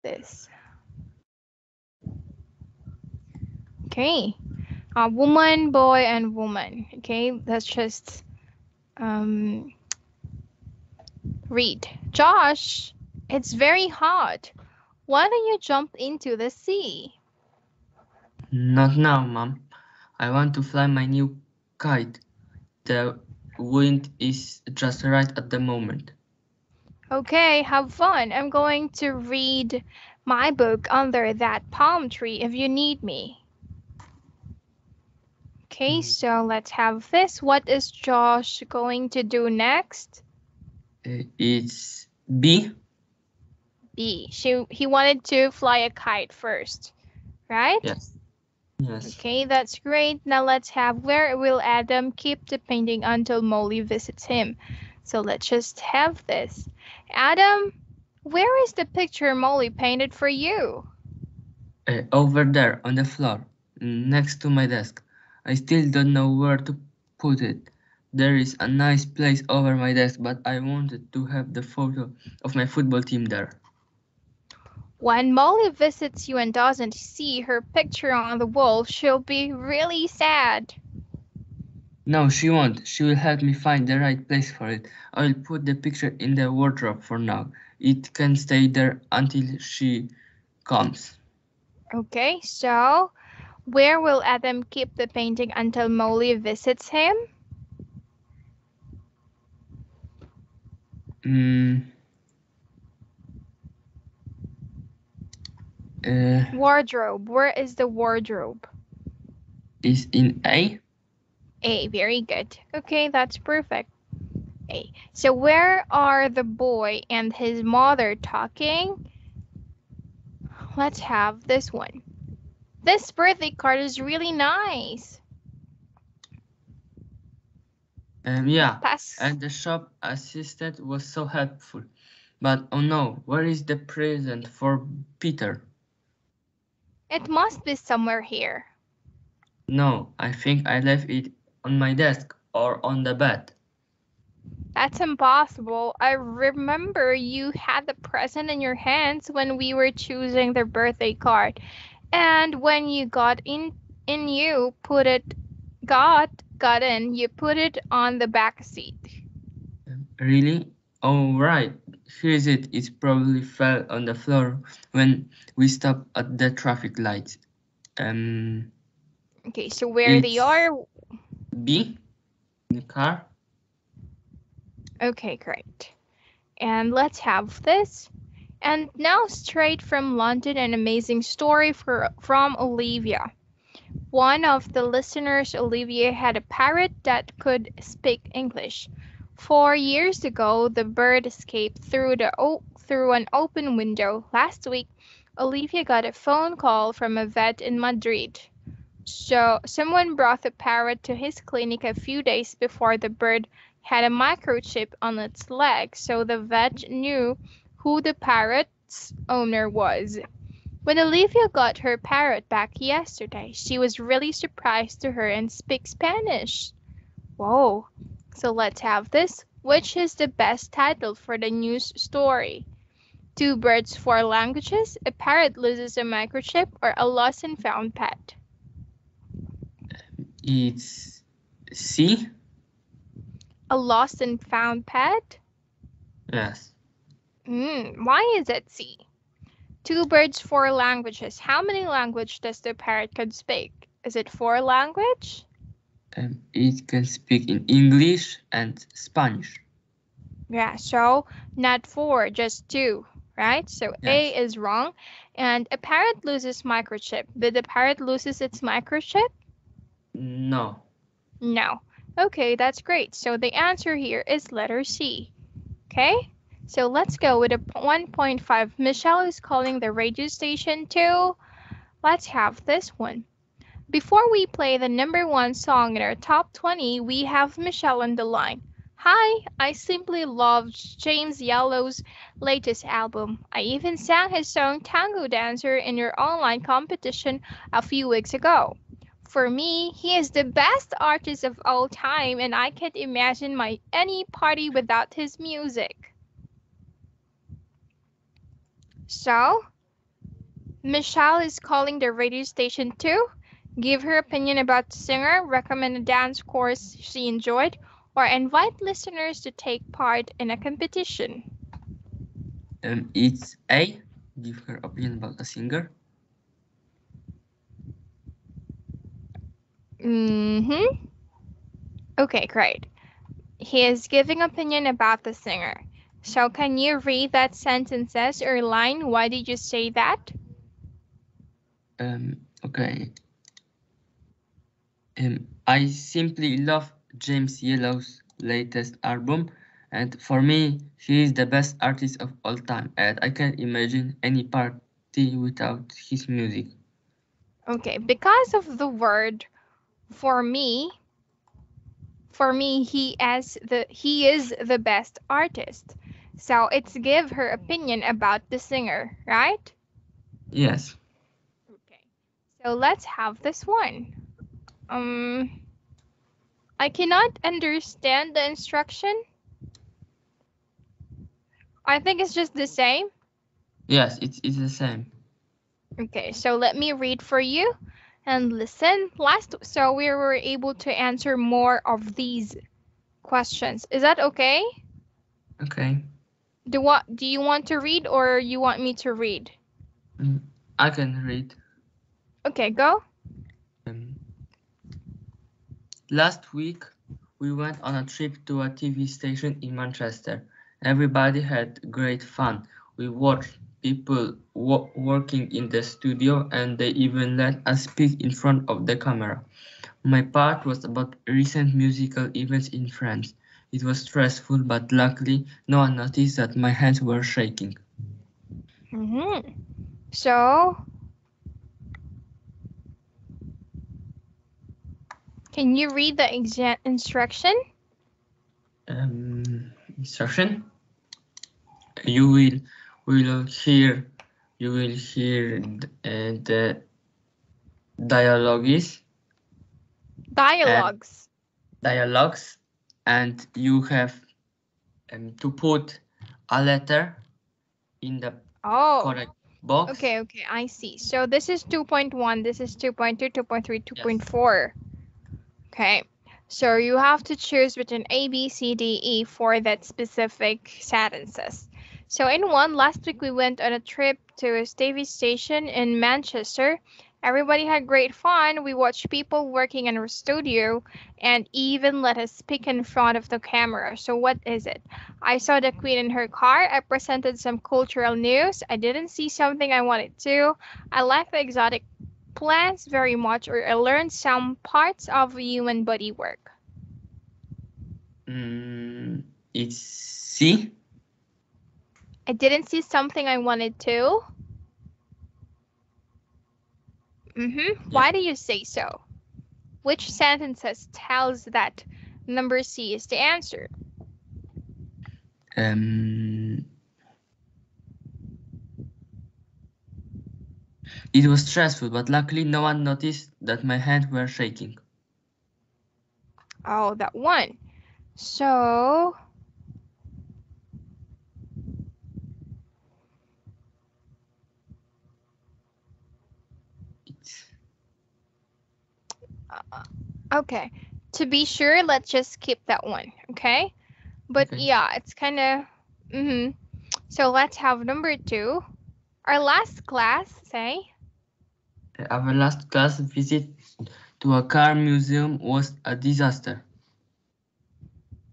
this. Okay. Woman, boy, and woman. Okay, let's just read. Josh, it's very hot. Why don't you jump into the sea? Not now, Mom. I want to fly my new kite. The wind is just right at the moment. Okay, have fun. I'm going to read my book under that palm tree if you need me. Okay, Mm, so let's have this. What is Josh going to do next? It's B. B. He wanted to fly a kite first, right? Yes. Yes. Okay, that's great. Now let's have where will Adam keep the painting until Molly visits him? So let's just have this. Adam, where is the picture Molly painted for you? Over there on the floor, next to my desk. I still don't know where to put it. There is a nice place over my desk, but I wanted to have the photo of my football team there. When Molly visits you and doesn't see her picture on the wall, she'll be really sad. No, she won't. She will help me find the right place for it. I will put the picture in the wardrobe for now. It can stay there until she comes. Okay, so where will Adam keep the painting until Molly visits him? Mm, uh, Wardrobe. Where is the wardrobe? is in A? A. Very good. Okay, that's perfect. A. So where are the boy and his mother talking? Let's have this one. This birthday card is really nice. Yeah, Pass. and the shop assistant was so helpful. But oh no, where is the present for Peter? It must be somewhere here. No, I think I left it on my desk or on the bed. That's impossible. I remember you had the present in your hands when we were choosing the birthday card. And when you you put it got in, you put it on the back seat. Really? Oh, right. Here is it. It probably fell on the floor when we stopped at the traffic lights. Um, Okay, so where they it's are. B, the car. Okay, great. And let's have this. And now straight from London, an amazing story from Olivia. One of the listeners, Olivia, had a parrot that could speak English. 4 years ago, the bird escaped through an open window. Last week, Olivia got a phone call from a vet in Madrid. So someone brought the parrot to his clinic a few days before the bird had a microchip on its leg, so the vet knew who the parrot's owner was. When Olivia got her parrot back yesterday, she was really surprised to hear and speak Spanish. Whoa. So let's have this. Which is the best title for the news story? Two birds, four languages, a parrot loses a microchip, or a lost and found pet? It's C. A lost and found pet? Yes. Why is it C? Two birds, four languages. How many languages does the parrot could speak? Is it four language? It can speak in English and Spanish. Yeah, so not four, just two, right? So A Yes. is wrong. And a parrot loses microchip. Did the parrot loses its microchip? No. No. Okay, that's great. So the answer here is letter C. Okay? So let's go with a 1.5. Michelle is calling the radio station too. Let's have this one. Before we play the number one song in our top 20, we have Michelle on the line. Hi, I simply loved James Yellow's latest album. I even sang his song Tango Dancer in your online competition a few weeks ago. For me, he is the best artist of all time and I can't imagine my any party without his music. So, Michelle is calling the radio station too. Give her opinion about the singer, recommend a dance course she enjoyed, or invite listeners to take part in a competition. It's A. Give her opinion about a singer. Mm-hmm. Okay, great. He is giving opinion about the singer. So can you read that sentences or line? Why did you say that? Okay. I simply love James Yellow's latest album, and for me, he is the best artist of all time, and I can't imagine any party without his music. Okay, because of the word for me, he is the best artist. So it's give her opinion about the singer, right? Yes. Okay. So let's have this one. I cannot understand the instruction. I think it's just the same. Yes, it's the same. Okay, so let me read for you and listen. So we were able to answer more of these questions. Is that okay? Okay. Do you want to read or you want me to read? Mm, I can read. Okay, go. Um, Last week, we went on a trip to a TV station in Manchester. Everybody had great fun. We watched people working in the studio and they even let us speak in front of the camera. My part was about recent musical events in France. It was stressful, but luckily no one noticed that my hands were shaking. Mm-hmm. So, can you read the instruction? Instruction? You will hear you will hear the dialogues and Dialogues. dialogues, and you have to put a letter in the Oh, correct box. okay, I see. So this is 2.1, this is 2.2, 2.3, Yes. 2.4. Okay. So you have to choose between A, B, C, D, E for that specific sentences. So in one, last week we went on a trip to a TV station in Manchester. Everybody had great fun. We watched people working in a studio and even let us speak in front of the camera. So what is it? I saw the Queen in her car. I presented some cultural news. I didn't see something I wanted to. I like the exotic plants very much, or I learned some parts of human body work. Mm, it's C. I didn't see something I wanted to. Yeah. Why do you say so? Which sentences tells that number C is the answer? Um, it was stressful, but luckily no one noticed that my hands were shaking. Oh, that one. So, It's okay. To be sure, let's just skip that one, okay? But okay. yeah, it's kind of. So let's have number two. Our last class, say. Our last class visit to a car museum was a disaster.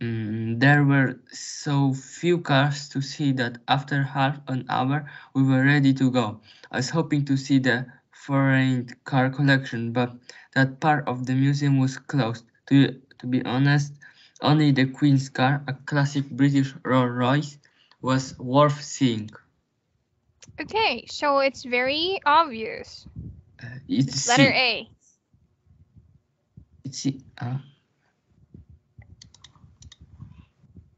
There were so few cars to see that after half an hour we were ready to go. I was hoping to see the foreign car collection, but that part of the museum was closed. To be honest, only the Queen's car, a classic British Rolls Royce, was worth seeing. Okay, so it's very obvious. It's It's letter C. A. It's C.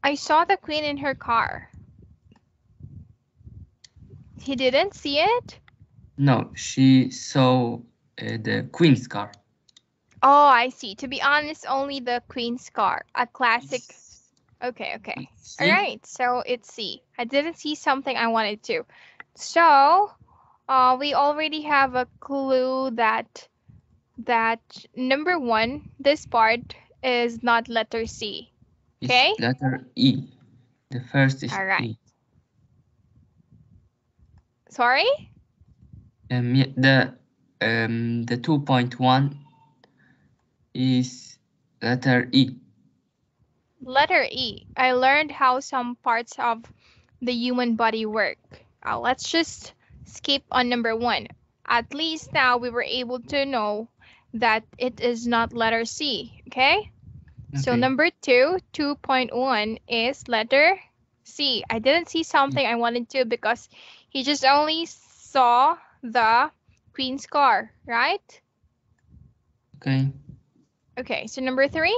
I saw the queen in her car. He didn't see it? No, she saw the Queen's car. Oh, I see. To be honest, only the queen's car. A classic. It's, Okay. it's All C. right, so it's C. I didn't see something I wanted to. So, We already have a clue that number one, this part is not letter C. It's Okay? letter E. The first is All right. E. Sorry? The 2.1 is letter E. Letter E. I learned how some parts of the human body work. Let's just skip on number one. At least now we were able to know that it is not letter C. Okay? So Okay. number two, 2.1 is letter C. I didn't see something I wanted to because he just only saw the queen's car, right? Okay. Okay, so number three.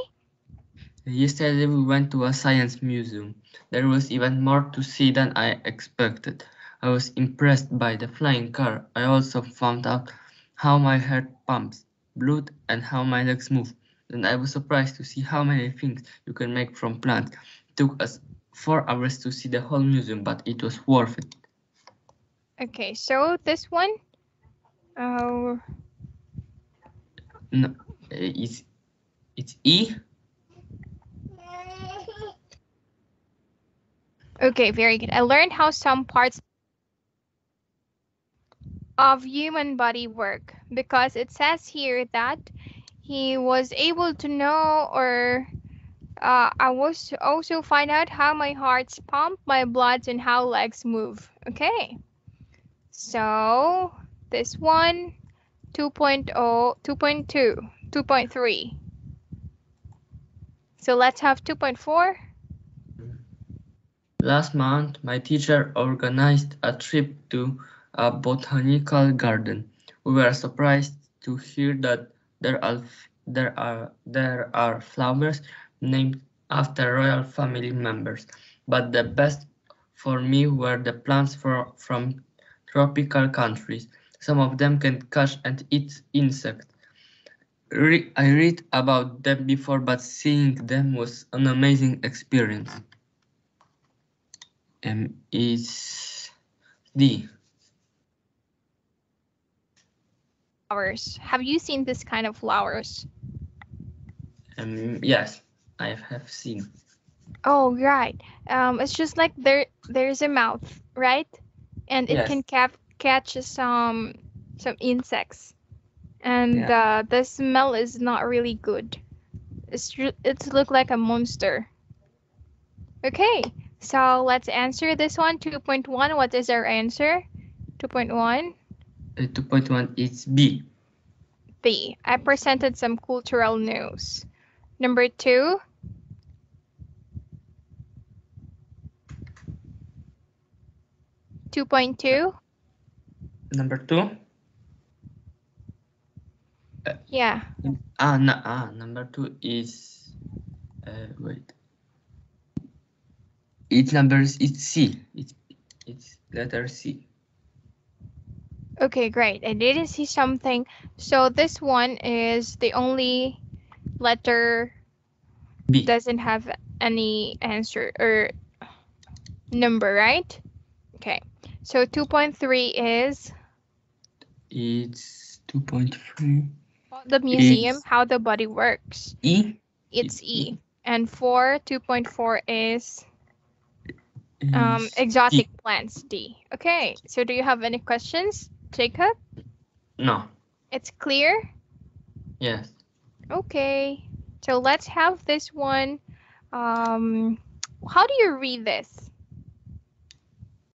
Yesterday we went to a science museum. There was even more to see than I expected. I was impressed by the flying car. I also found out how my heart pumps blood and how my legs move. And I was surprised to see how many things you can make from plants. It took us 4 hours to see the whole museum, but it was worth it. Okay, so this one. Oh, No, it's E. okay, very good. I learned how some parts of human body work because it says here that he was able to know or I was also find out how my heart's pump, my bloods, and how legs move. Okay, so this one 2.0, 2.2, 2.3. So let's have 2.4. Last month, my teacher organized a trip to a botanical garden. We were surprised to hear that there are flowers named after royal family members, but the best for me were the plants from tropical countries. Some of them can catch and eat insects. I read about them before, but seeing them was an amazing experience. Is D. Flowers. Have you seen this kind of flowers? Yes, I have seen. Oh, right. It's just like there's a mouth, right? And it Yes, can catch some insects. And yeah. the smell is not really good. It's look like a monster. Okay, so let's answer this one. 2.1. What is our answer? 2.1. 2.1 is B. B. I presented some cultural news. Number two. 2.2. Number 2. Yeah. Number 2 is wait. Its number is C. It's letter C. Okay, great. I didn't see something. So this one is the only letter B. doesn't have any answer or number, right? Okay. So 2.3 is It's 2.3. the museum, It's how the body works. E. It's It's E. E. And 2.4 is Is exotic D. plants, D. Okay. So do you have any questions, Jacob? No. It's clear? Yes. Okay. So let's have this one. How do you read this?